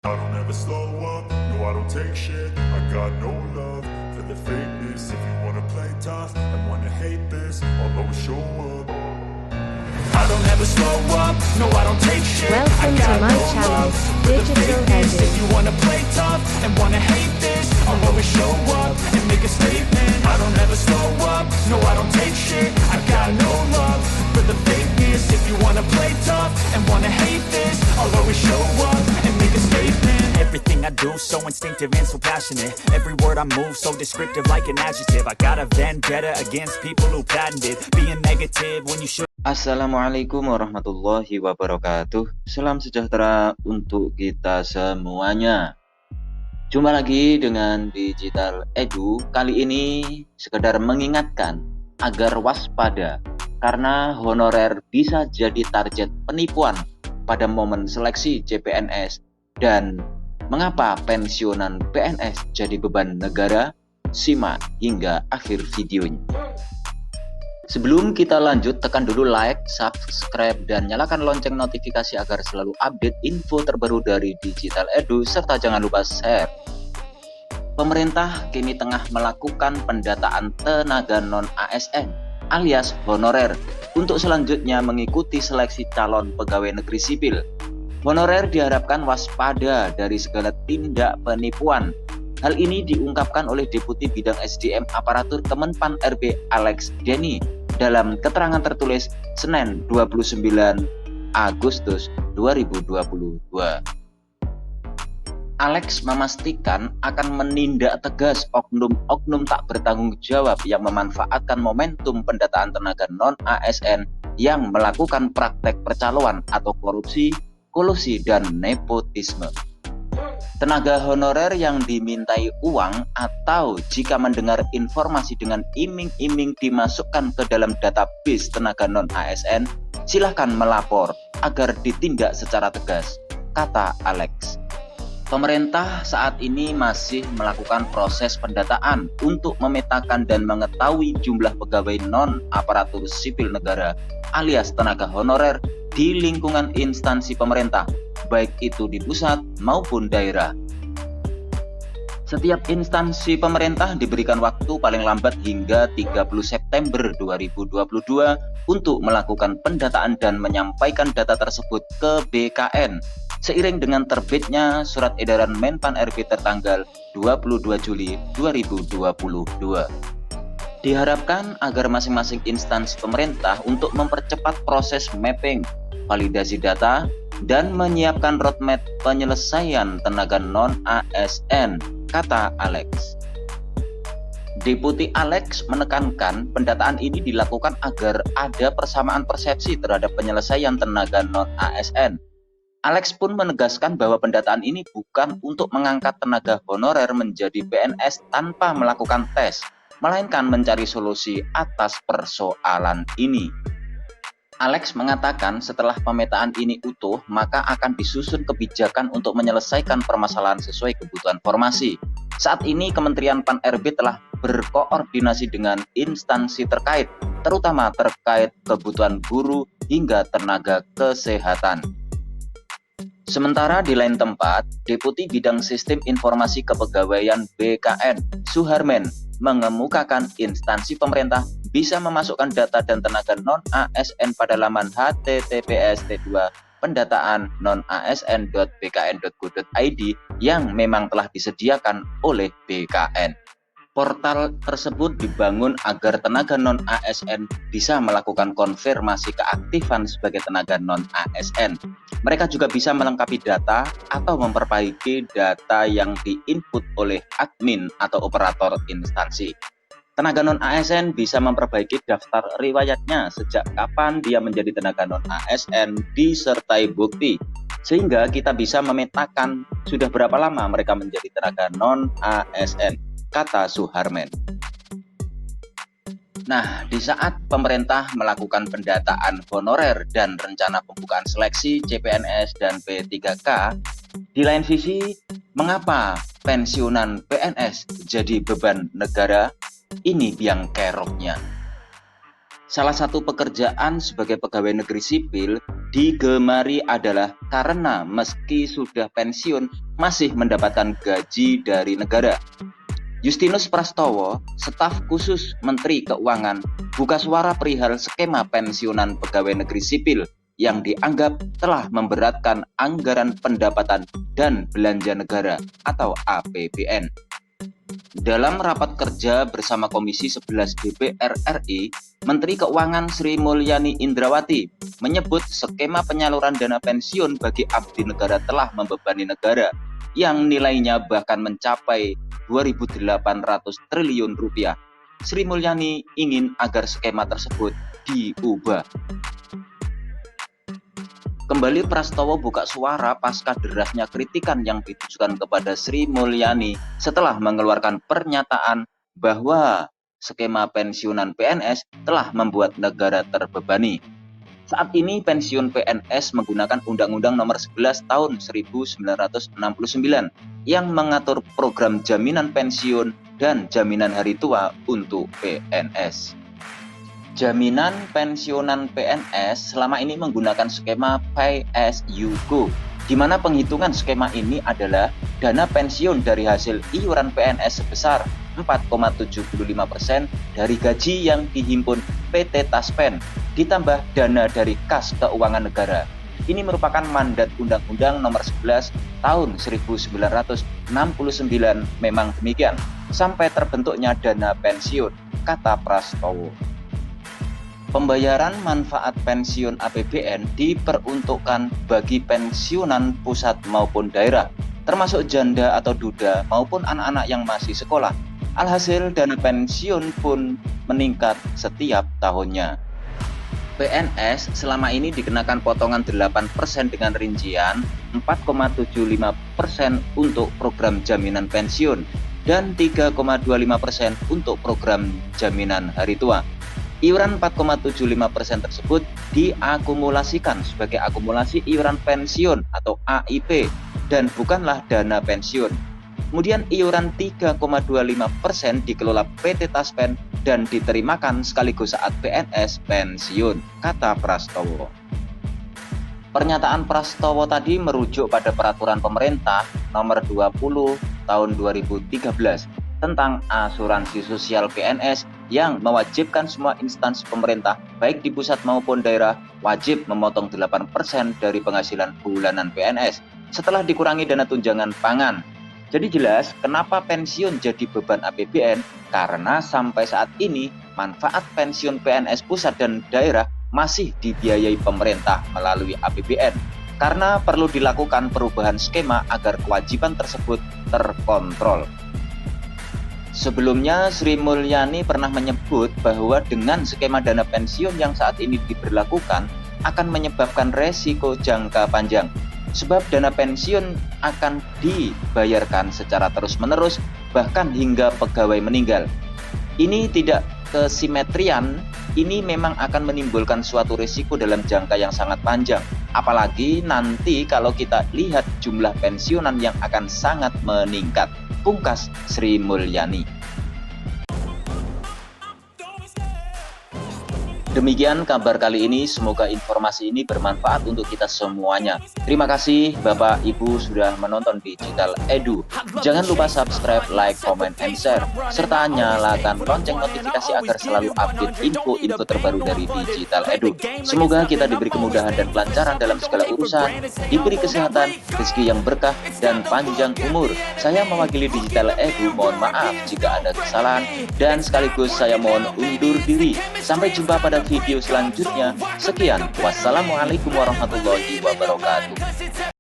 I don't ever slow up, no I don't take shit. I got no love for the fakeness. If you wanna play tough and wanna hate this, I'll always show up. I don't ever slow up, no I don't take shit. Welcome to my channel, Digital If Edu. you wanna play tough and wanna hate this, I'll always show up and make a statement. I don't ever slow up, no I don't take shit. I got no love for the fakeness. If you wanna play tough and wanna hate this, I'll always show up and make a statement. Everything I do so instinctive and so passionate. Every word I move so descriptive like an adjective. I got a vendetta against people who patented being negative when you should. Assalamualaikum warahmatullahi wabarakatuh. Salam sejahtera untuk kita semuanya. Jumpa lagi dengan Digital Edu. Kali ini sekedar mengingatkan agar waspada karena honorer bisa jadi target penipuan pada momen seleksi CPNS. Dan mengapa pensiunan PNS jadi beban negara? Simak hingga akhir videonya. Sebelum kita lanjut, tekan dulu like, subscribe, dan nyalakan lonceng notifikasi agar selalu update info terbaru dari Digital Edu, serta jangan lupa share. Pemerintah kini tengah melakukan pendataan tenaga non-ASN alias honorer untuk selanjutnya mengikuti seleksi calon pegawai negeri sipil. Honorer diharapkan waspada dari segala tindak penipuan. Hal ini diungkapkan oleh Deputi Bidang SDM Aparatur Kemenpan RB Alex Denny dalam keterangan tertulis Senin 29 Agustus 2022. Alex memastikan akan menindak tegas oknum-oknum tak bertanggung jawab yang memanfaatkan momentum pendataan tenaga non-ASN yang melakukan praktek percaloan atau korupsi, kolusi, dan nepotisme. Tenaga honorer yang dimintai uang atau jika mendengar informasi dengan iming-iming dimasukkan ke dalam database tenaga non-ASN, silahkan melapor agar ditindak secara tegas, kata Alex. Pemerintah saat ini masih melakukan proses pendataan untuk memetakan dan mengetahui jumlah pegawai non-aparatur sipil negara alias tenaga honorer di lingkungan instansi pemerintah, baik itu di pusat maupun daerah. Setiap instansi pemerintah diberikan waktu paling lambat hingga 30 September 2022 untuk melakukan pendataan dan menyampaikan data tersebut ke BKN, seiring dengan terbitnya Surat Edaran Menpan RB tertanggal 22 Juli 2022. Diharapkan agar masing-masing instansi pemerintah untuk mempercepat proses mapping, validasi data, dan menyiapkan roadmap penyelesaian tenaga non-ASN, kata Alex. Deputi Alex menekankan pendataan ini dilakukan agar ada persamaan persepsi terhadap penyelesaian tenaga non-ASN. Alex pun menegaskan bahwa pendataan ini bukan untuk mengangkat tenaga honorer menjadi PNS tanpa melakukan tes, melainkan mencari solusi atas persoalan ini. Alex mengatakan setelah pemetaan ini utuh, maka akan disusun kebijakan untuk menyelesaikan permasalahan sesuai kebutuhan formasi. Saat ini Kementerian Pan RB telah berkoordinasi dengan instansi terkait, terutama terkait kebutuhan guru hingga tenaga kesehatan. Sementara di lain tempat, Deputi Bidang Sistem Informasi Kepegawaian BKN, Suharmen, mengemukakan instansi pemerintah bisa memasukkan data dan tenaga non-ASN pada laman https://pendataan non-asn.bkn.go.id yang memang telah disediakan oleh BKN. Portal tersebut dibangun agar tenaga non-ASN bisa melakukan konfirmasi keaktifan sebagai tenaga non-ASN. Mereka juga bisa melengkapi data atau memperbaiki data yang diinput oleh admin atau operator instansi. Tenaga non-ASN bisa memperbaiki daftar riwayatnya sejak kapan dia menjadi tenaga non-ASN disertai bukti, sehingga kita bisa memetakan sudah berapa lama mereka menjadi tenaga non-ASN, kata Suharmen. Nah, di saat pemerintah melakukan pendataan honorer dan rencana pembukaan seleksi CPNS dan P3K, di lain sisi, mengapa pensiunan PNS jadi beban negara? Ini biang keroknya. Salah satu pekerjaan sebagai pegawai negeri sipil digemari adalah karena meski sudah pensiun masih mendapatkan gaji dari negara. Justinus Prastowo, staf khusus Menteri Keuangan, buka suara perihal skema pensiunan pegawai negeri sipil yang dianggap telah memberatkan anggaran pendapatan dan belanja negara atau APBN. Dalam rapat kerja bersama Komisi 11 DPR RI, Menteri Keuangan Sri Mulyani Indrawati menyebut skema penyaluran dana pensiun bagi abdi negara telah membebani negara yang nilainya bahkan mencapai 2.800 triliun rupiah. Sri Mulyani ingin agar skema tersebut diubah. Kembali Prastowo buka suara pasca derasnya kritikan yang ditujukan kepada Sri Mulyani setelah mengeluarkan pernyataan bahwa skema pensiunan PNS telah membuat negara terbebani. Saat ini pensiun PNS menggunakan Undang-Undang Nomor 11 Tahun 1969 yang mengatur program jaminan pensiun dan jaminan hari tua untuk PNS. Jaminan pensiunan PNS selama ini menggunakan skema Pay as you go, di mana penghitungan skema ini adalah dana pensiun dari hasil iuran PNS sebesar 4,75% dari gaji yang dihimpun PT Taspen, ditambah dana dari kas keuangan negara. Ini merupakan mandat Undang-Undang Nomor 11 Tahun 1969 memang demikian, sampai terbentuknya dana pensiun, kata Prastowo. Pembayaran manfaat pensiun APBN diperuntukkan bagi pensiunan pusat maupun daerah, termasuk janda atau duda maupun anak-anak yang masih sekolah. Alhasil dana pensiun pun meningkat setiap tahunnya. PNS selama ini dikenakan potongan 8% dengan rincian 4,75% untuk program jaminan pensiun dan 3,25% untuk program jaminan hari tua. Iuran 4,75% tersebut diakumulasikan sebagai akumulasi iuran pensiun atau AIP dan bukanlah dana pensiun. Kemudian iuran 3,25% dikelola PT Taspen dan diterimakan sekaligus saat PNS pensiun, kata Prastowo. Pernyataan Prastowo tadi merujuk pada peraturan pemerintah nomor 20 tahun 2013 tentang asuransi sosial PNS yang mewajibkan semua instansi pemerintah baik di pusat maupun daerah wajib memotong 8% dari penghasilan bulanan PNS setelah dikurangi dana tunjangan pangan. Jadi jelas kenapa pensiun jadi beban APBN, karena sampai saat ini manfaat pensiun PNS pusat dan daerah masih dibiayai pemerintah melalui APBN. Karena perlu dilakukan perubahan skema agar kewajiban tersebut terkontrol. Sebelumnya Sri Mulyani pernah menyebut bahwa dengan skema dana pensiun yang saat ini diberlakukan akan menyebabkan resiko jangka panjang. Sebab dana pensiun akan dibayarkan secara terus-menerus bahkan hingga pegawai meninggal. Ini tidak kesimetrian, ini memang akan menimbulkan suatu risiko dalam jangka yang sangat panjang. Apalagi nanti kalau kita lihat jumlah pensiunan yang akan sangat meningkat. Pungkas Sri Mulyani. Demikian kabar kali ini, semoga informasi ini bermanfaat untuk kita semuanya. Terima kasih Bapak Ibu sudah menonton Digital Edu. Jangan lupa subscribe, like, comment, and share, serta nyalakan lonceng notifikasi agar selalu update info-info terbaru dari Digital Edu. Semoga kita diberi kemudahan dan kelancaran dalam segala urusan, diberi kesehatan, rezeki yang berkah, dan panjang umur. Saya mewakili Digital Edu, mohon maaf jika ada kesalahan, dan sekaligus saya mohon undur diri. Sampai jumpa pada video selanjutnya. Sekian, wassalamualaikum warahmatullahi wabarakatuh.